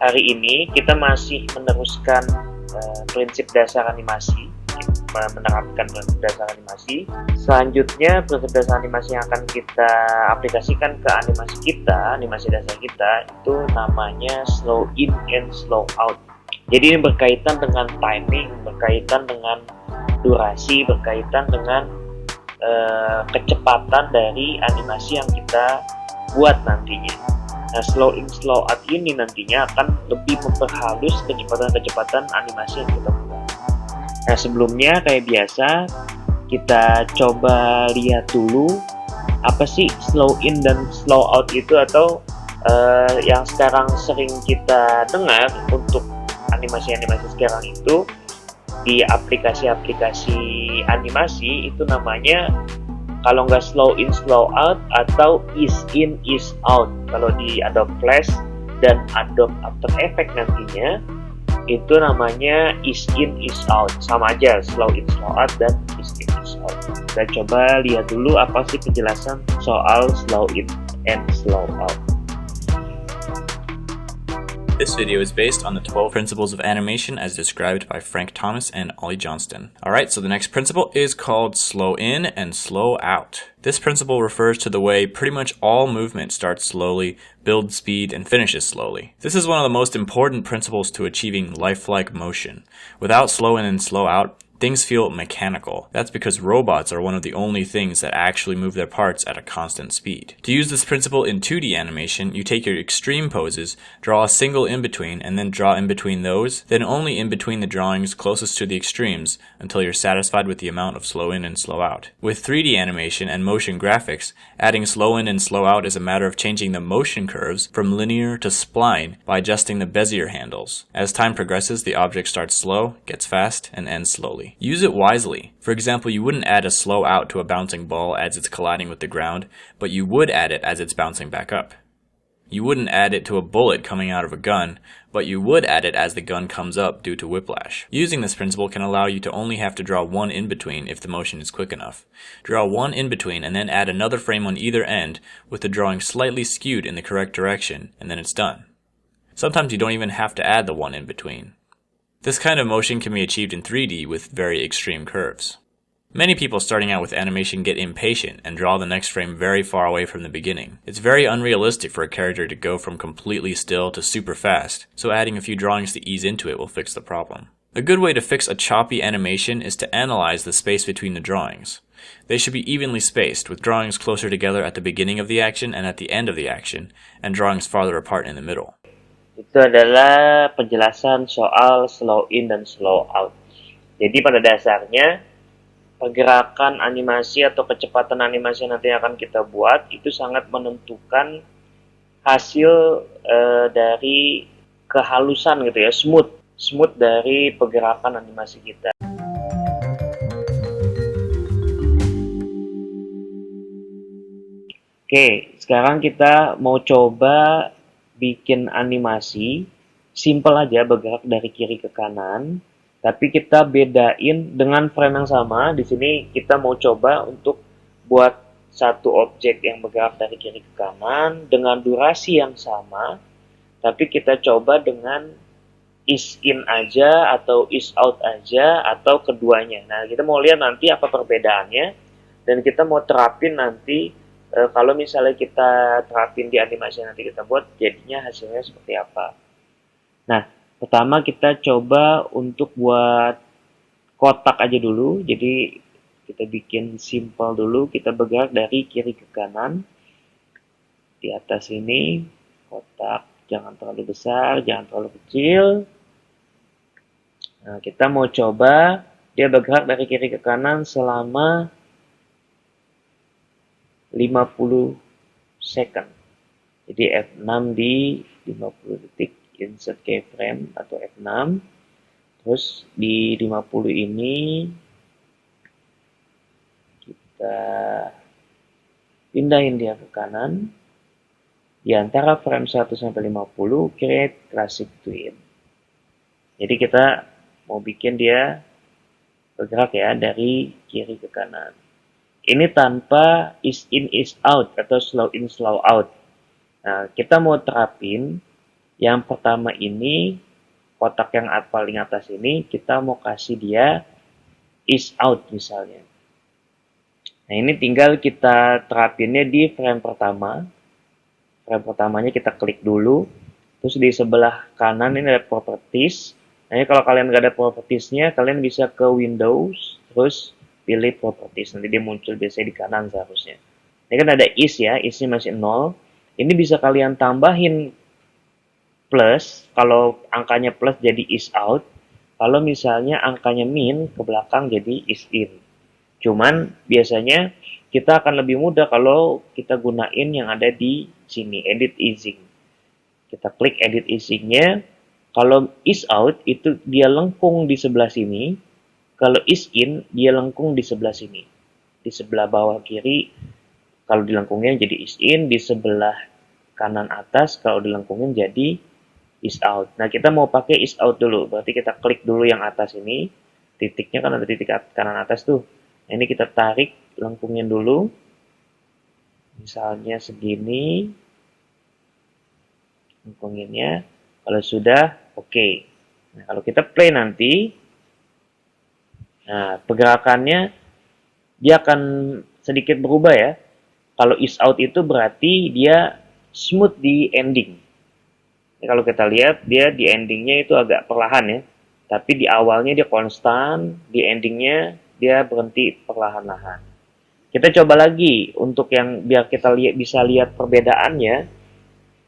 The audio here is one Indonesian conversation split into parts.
hari ini kita masih meneruskan prinsip dasar animasi, menerapkan prinsip dasar animasi. Selanjutnya prinsip dasar animasi yang akan kita aplikasikan ke animasi kita, animasi dasar kita, itu namanya slow in and slow out. Jadi ini berkaitan dengan timing, berkaitan dengan durasi, berkaitan dengan kecepatan dari animasi yang kita buat nantinya. Nah, slow in slow out ini nantinya akan lebih memperhalus kecepatan-kecepatan animasi yang kita buat. Nah, sebelumnya kayak biasa kita coba lihat dulu apa sih slow in dan slow out itu, atau yang sekarang sering kita dengar untuk animasi-animasi sekarang itu di aplikasi-aplikasi animasi itu namanya, kalau nggak slow in slow out atau ease in ease out. Kalau di Adobe Flash dan Adobe After Effects nantinya itu namanya ease in ease out, sama aja slow in slow out dan ease in ease out. Kita coba lihat dulu apa sih penjelasan soal slow in and slow out. This video is based on the 12 principles of animation as described by Frank Thomas and Ollie Johnston. Alright, so the next principle is called slow in and slow out. This principle refers to the way pretty much all movement starts slowly, builds speed, and finishes slowly. This is one of the most important principles to achieving lifelike motion. Without slow in and slow out, things feel mechanical. That's because robots are one of the only things that actually move their parts at a constant speed. To use this principle in 2D animation, you take your extreme poses, draw a single in-between, and then draw in between those, then only in between the drawings closest to the extremes until you're satisfied with the amount of slow in and slow out. With 3D animation and motion graphics, adding slow in and slow out is a matter of changing the motion curves from linear to spline by adjusting the Bezier handles. As time progresses, the object starts slow, gets fast, and ends slowly. Use it wisely. For example, you wouldn't add a slow out to a bouncing ball as it's colliding with the ground, but you would add it as it's bouncing back up. You wouldn't add it to a bullet coming out of a gun, but you would add it as the gun comes up due to whiplash. Using this principle can allow you to only have to draw one in-between if the motion is quick enough. Draw one in-between and then add another frame on either end with the drawing slightly skewed in the correct direction, and then it's done. Sometimes you don't even have to add the one in-between. This kind of motion can be achieved in 3D with very extreme curves. Many people starting out with animation get impatient and draw the next frame very far away from the beginning. It's very unrealistic for a character to go from completely still to super fast, so adding a few drawings to ease into it will fix the problem. A good way to fix a choppy animation is to analyze the space between the drawings. They should be evenly spaced, with drawings closer together at the beginning of the action and at the end of the action, and drawings farther apart in the middle. Itu adalah penjelasan soal slow in dan slow out. Jadi pada dasarnya pergerakan animasi atau kecepatan animasi yang nanti akan kita buat itu sangat menentukan hasil dari kehalusan gitu ya, smooth dari pergerakan animasi kita. Oke, sekarang kita mau coba bikin animasi simple aja, bergerak dari kiri ke kanan, tapi kita bedain dengan frame yang sama. Di sini kita mau coba untuk buat satu objek yang bergerak dari kiri ke kanan dengan durasi yang sama, tapi kita coba dengan ease in aja atau ease out aja atau keduanya. Nah, kita mau lihat nanti apa perbedaannya, dan kita mau terapin nanti kalau misalnya kita terapin di animasi yang nanti kita buat, jadinya hasilnya seperti apa. Nah, pertama kita coba untuk buat kotak aja dulu. Jadi kita bikin simple dulu, kita bergerak dari kiri ke kanan. Di atas ini kotak, jangan terlalu besar, jangan terlalu kecil. Nah, kita mau coba dia bergerak dari kiri ke kanan selama 50 second. Jadi F6 di 50 detik, insert keyframe atau F6. Terus di 50 ini kita pindahin dia ke kanan. Di antara frame 1 sampai 50 create classic twin. Jadi kita mau bikin dia bergerak ya dari kiri ke kanan. Ini tanpa ease in ease out atau slow in slow out. Nah, kita mau terapin Yang pertama ini, kotak yang paling atas ini, kita mau kasih dia is out misalnya. Nah, ini tinggal kita terapinnya di frame pertama. Frame pertamanya kita klik dulu. Terus di sebelah kanan ini ada properties. Nah, ini kalau kalian nggak ada propertiesnya, kalian bisa ke Windows, terus pilih properties. Nanti dia muncul biasanya di kanan seharusnya. Ini kan ada is ya, isnya masih 0. Ini bisa kalian tambahin plus, kalau angkanya plus jadi is out, kalau misalnya angkanya min ke belakang jadi is in. Cuman biasanya kita akan lebih mudah kalau kita gunain yang ada di sini, edit easing. Kita klik edit easingnya, kalau is out itu dia lengkung di sebelah sini, kalau is in dia lengkung di sebelah sini. Di sebelah bawah kiri kalau dilengkungin jadi is in, di sebelah kanan atas kalau dilengkungin jadi is out. Nah, kita mau pakai is out dulu. Berarti kita klik dulu yang atas ini. Titiknya kan ada titik kanan atas tuh. Nah, ini kita tarik lengkungin dulu. Misalnya segini. Lengkunginnya. Kalau sudah, oke. Nah, kalau kita play nanti. Nah, pergerakannya dia akan sedikit berubah ya. Kalau is out itu berarti dia smooth di ending. Ini kalau kita lihat, dia di endingnya itu agak perlahan ya. Tapi di awalnya dia konstan, di endingnya dia berhenti perlahan-lahan. Kita coba lagi untuk yang biar kita bisa lihat perbedaannya.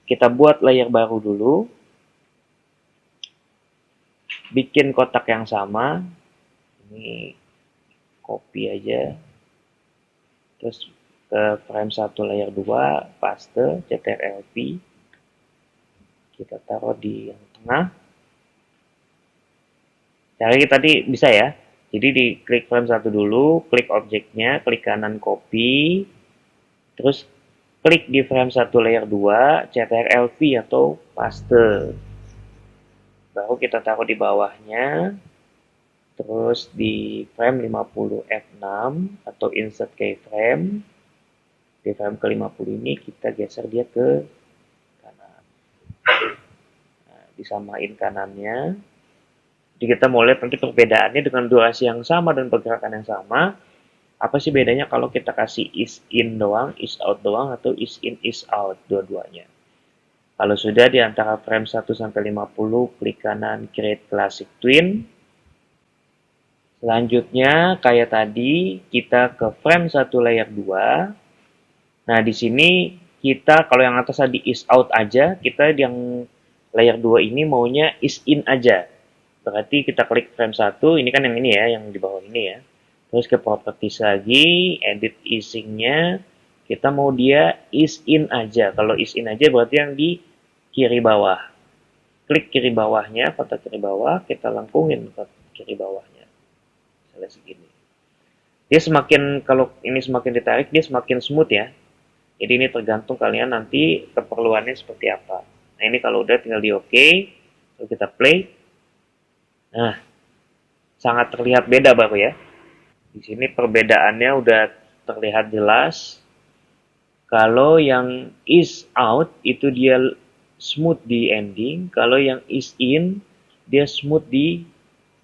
Kita buat layer baru dulu. Bikin kotak yang sama. Ini copy aja. Terus ke frame 1 layer 2, paste, ctrl-v. Kita taruh di yang tengah. Caranya tadi bisa ya. Jadi di klik frame 1 dulu, klik objeknya, klik kanan copy, terus klik di frame 1 layer 2, ctrl-v atau paste. Baru kita taruh di bawahnya. Terus di frame 50 f6 atau insert keyframe. Di frame ke-50 ini kita geser dia ke disamain kanannya. Jadi kita mau lihat nanti perbedaannya dengan durasi yang sama dan pergerakan yang sama. Apa sih bedanya kalau kita kasih is in doang, is out doang, atau is in, is out dua-duanya. Kalau sudah di antara frame 1 sampai 50, klik kanan create classic twin. Selanjutnya kayak tadi kita ke frame 1 layer 2. Nah, di sini kita kalau yang atas tadi is out aja, kita yang layer 2 ini maunya is in aja. Berarti kita klik frame 1, ini kan yang ini ya, yang di bawah ini ya. Terus ke properties lagi, edit easingnya, kita mau dia is in aja. Kalau is in aja berarti yang di kiri bawah. Klik kiri bawahnya, kotak kiri bawah, kita lengkungin ke kiri bawahnya. Misalnya segini. Dia semakin, kalau ini semakin ditarik, dia semakin smooth ya. Jadi ini tergantung kalian nanti keperluannya seperti apa. Nah, ini kalau udah tinggal di OK, lalu kita play. Nah, sangat terlihat beda baru ya. Di sini perbedaannya udah terlihat jelas. Kalau yang is out itu dia smooth di ending, kalau yang is in dia smooth di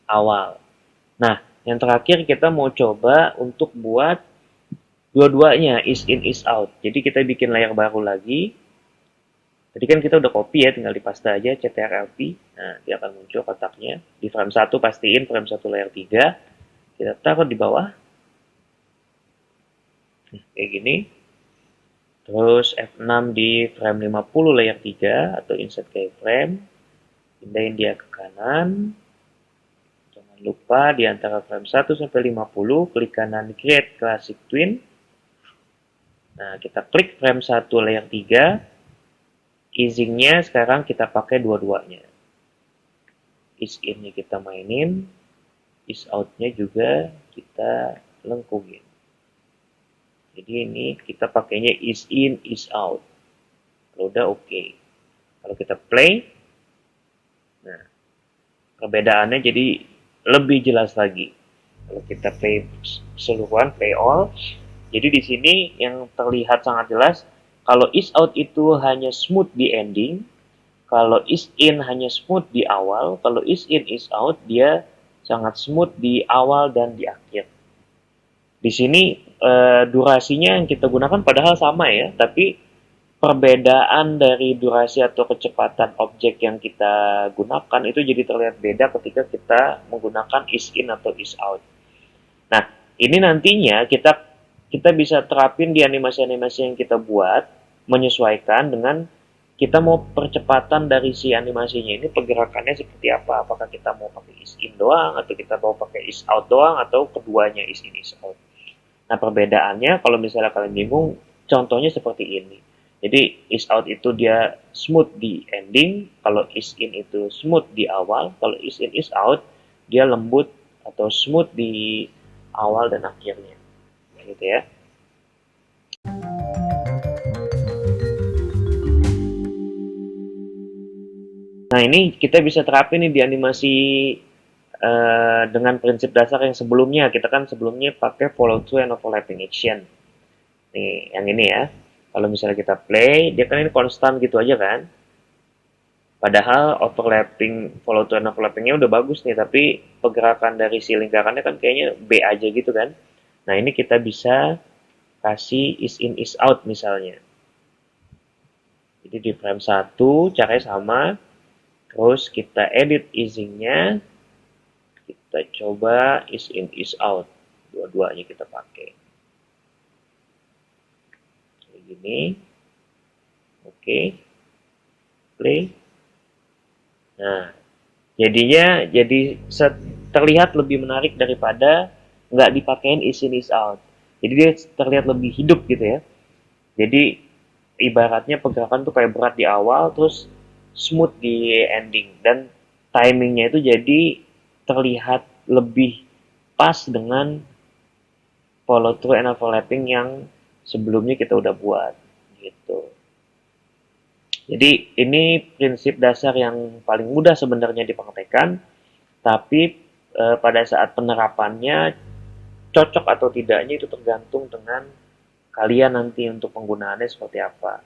awal. Nah, yang terakhir kita mau coba untuk buat dua-duanya is in, is out. Jadi kita bikin layer baru lagi. Tadi kan kita udah copy ya, tinggal dipaste aja ctrl-v. Nah, dia akan muncul kotaknya. Di frame 1 pastiin frame 1 layer 3. Kita taruh di bawah. Kayak gini. Terus F6 di frame 50 layer 3 atau insert keyframe. Pindahin dia ke kanan. Jangan lupa di antara frame 1 sampai 50 klik kanan create classic twin. Nah, kita klik frame 1 layer 3. Easingnya sekarang kita pakai dua-duanya. Is in-nya kita mainin, is out-nya juga kita lengkungin. Jadi ini kita pakainya is in, is out. Kalau udah oke. Kalau kita play, nah perbedaannya jadi lebih jelas lagi. Kalau kita play keseluruhan, play all, jadi di sini yang terlihat sangat jelas. Kalau is out itu hanya smooth di ending, Kalau is in hanya smooth di awal, kalau is in is out dia sangat smooth di awal dan di akhir. Di sini durasinya yang kita gunakan padahal sama ya, tapi perbedaan dari durasi atau kecepatan objek yang kita gunakan itu jadi terlihat beda ketika kita menggunakan is in atau is out. Nah, ini nantinya kita kita bisa terapin di animasi-animasi yang kita buat, menyesuaikan dengan kita mau percepatan dari si animasinya ini pergerakannya seperti apa. Apakah kita mau pakai is in doang, atau kita mau pakai is out doang, atau keduanya is in is out. Nah, perbedaannya kalau misalnya kalian bingung, contohnya seperti ini. Jadi is out itu dia smooth di ending, kalau is in itu smooth di awal, kalau is in is out dia lembut atau smooth di awal dan akhirnya. Gitu ya. Nah, ini kita bisa terapin nih di animasi dengan prinsip dasar yang sebelumnya. Kita kan sebelumnya pakai follow through and overlapping action. Nih, yang ini ya. Kalau misalnya kita play, dia kan ini konstan gitu aja kan. Padahal overlapping, follow through and overlappingnya udah bagus nih, tapi pergerakan dari si lingkarannya kan kayaknya B aja gitu kan. Nah, ini kita bisa kasih is in is out misalnya. Jadi di frame 1 caranya sama, terus kita edit easing-nya, kita coba is in is out, dua-duanya kita pakai. Kayak gini. Oke. Play. Nah, jadinya jadi terlihat lebih menarik daripada nggak dipakein is in is out. Jadi dia terlihat lebih hidup gitu ya. Jadi ibaratnya pergerakan tuh kayak berat di awal, terus smooth di ending, dan timingnya itu jadi terlihat lebih pas dengan follow through and overlapping yang sebelumnya kita udah buat gitu. Jadi ini prinsip dasar yang paling mudah sebenarnya dipraktekkan, tapi pada saat penerapannya cocok atau tidaknya itu tergantung dengan kalian nanti untuk penggunaannya seperti apa.